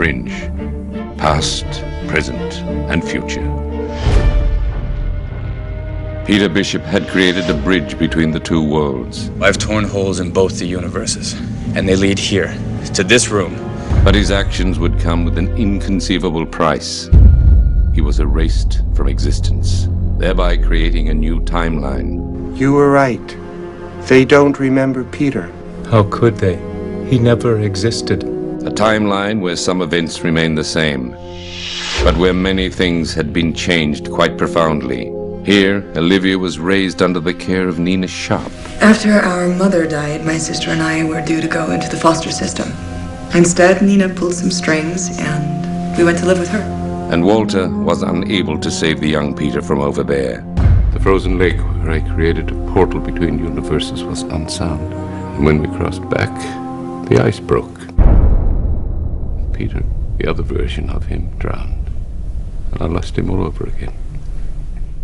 Fringe. Past, present, and future. Peter Bishop had created a bridge between the two worlds. I've torn holes in both the universes, and they lead here, to this room. But his actions would come with an inconceivable price. He was erased from existence, thereby creating a new timeline. You were right. They don't remember Peter. How could they? He never existed. A timeline where some events remain the same, but where many things had been changed quite profoundly. Here, Olivia was raised under the care of Nina Sharp. After our mother died, my sister and I were due to go into the foster system. Instead, Nina pulled some strings and we went to live with her. And Walter was unable to save the young Peter from over there. The frozen lake where I created a portal between universes was unsound. And when we crossed back, the ice broke. Peter, the other version of him, drowned. And I lost him all over again.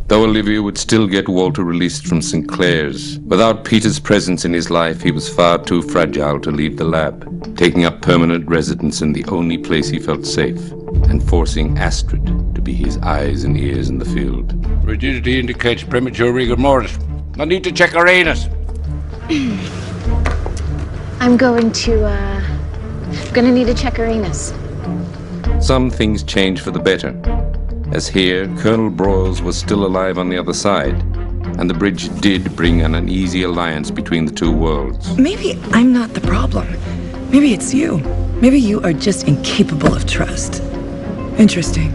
Though Olivia would still get Walter released from St. Clair's, without Peter's presence in his life, he was far too fragile to leave the lab, taking up permanent residence in the only place he felt safe, and forcing Astrid to be his eyes and ears in the field. Rigidity indicates premature rigor mortis. I need to check her anus. I'm gonna need to check her anus. Some things changed for the better, as here, Colonel Broyles was still alive on the other side, and the bridge did bring an uneasy alliance between the two worlds. Maybe I'm not the problem. Maybe it's you. Maybe you are just incapable of trust. Interesting.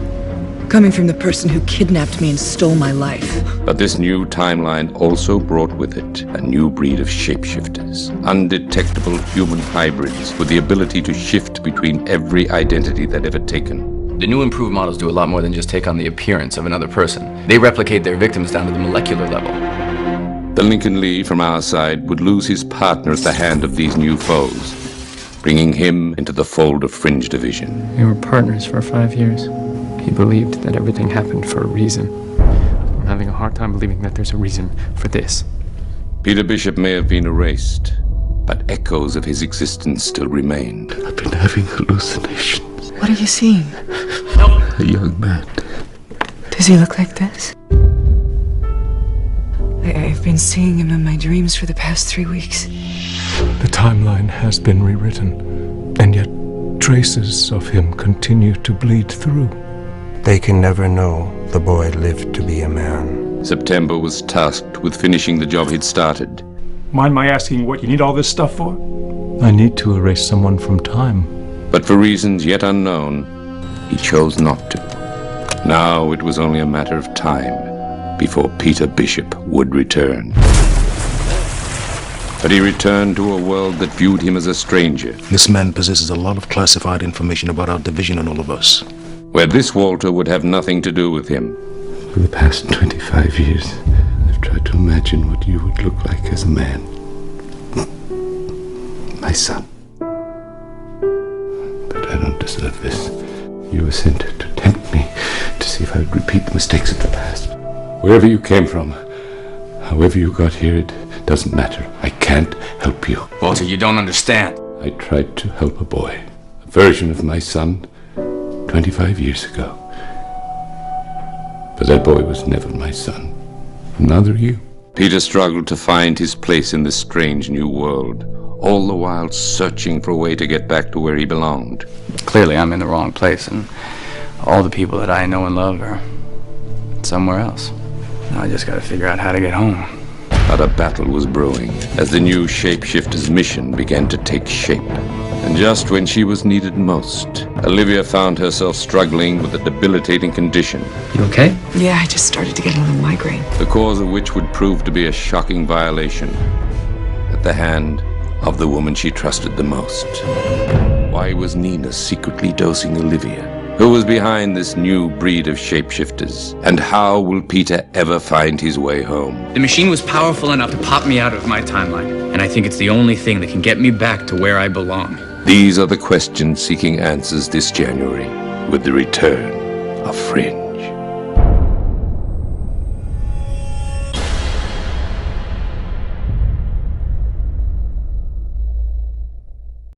Coming from the person who kidnapped me and stole my life. But this new timeline also brought with it a new breed of shapeshifters, undetectable human hybrids with the ability to shift between every identity they'd ever taken. The new improved models do a lot more than just take on the appearance of another person. They replicate their victims down to the molecular level. The Lincoln Lee from our side would lose his partner at the hand of these new foes, bringing him into the fold of Fringe Division. We were partners for 5 years. He believed that everything happened for a reason. I'm having a hard time believing that there's a reason for this. Peter Bishop may have been erased, but echoes of his existence still remained. I've been having hallucinations. What are you seeing? A young man. Does he look like this? I've been seeing him in my dreams for the past 3 weeks. The timeline has been rewritten, and yet traces of him continue to bleed through. They can never know the boy lived to be a man. September was tasked with finishing the job he'd started. Mind my asking what you need all this stuff for? I need to erase someone from time. But for reasons yet unknown, he chose not to. Now it was only a matter of time before Peter Bishop would return. But he returned to a world that viewed him as a stranger. This man possesses a lot of classified information about our division and all of us. Where this Walter would have nothing to do with him. For the past 25 years, I've tried to imagine what you would look like as a man. My son. But I don't deserve this. You were sent to tempt me, to see if I would repeat the mistakes of the past. Wherever you came from, however you got here, it doesn't matter. I can't help you. Walter, you don't understand. I tried to help a boy, a version of my son, 25 years ago. But that boy was never my son. Neither you. Peter struggled to find his place in this strange new world, all the while searching for a way to get back to where he belonged. Clearly, I'm in the wrong place, and all the people that I know and love are somewhere else. Now I just gotta figure out how to get home. But a battle was brewing as the new shapeshifter's mission began to take shape. And just when she was needed most, Olivia found herself struggling with a debilitating condition. You okay? Yeah, I just started to get a little migraine. The cause of which would prove to be a shocking violation at the hand of the woman she trusted the most. Why was Nina secretly dosing Olivia? Who was behind this new breed of shapeshifters? And how will Peter ever find his way home? The machine was powerful enough to pop me out of my timeline, and I think it's the only thing that can get me back to where I belong. These are the questions seeking answers this January with the return of Fringe.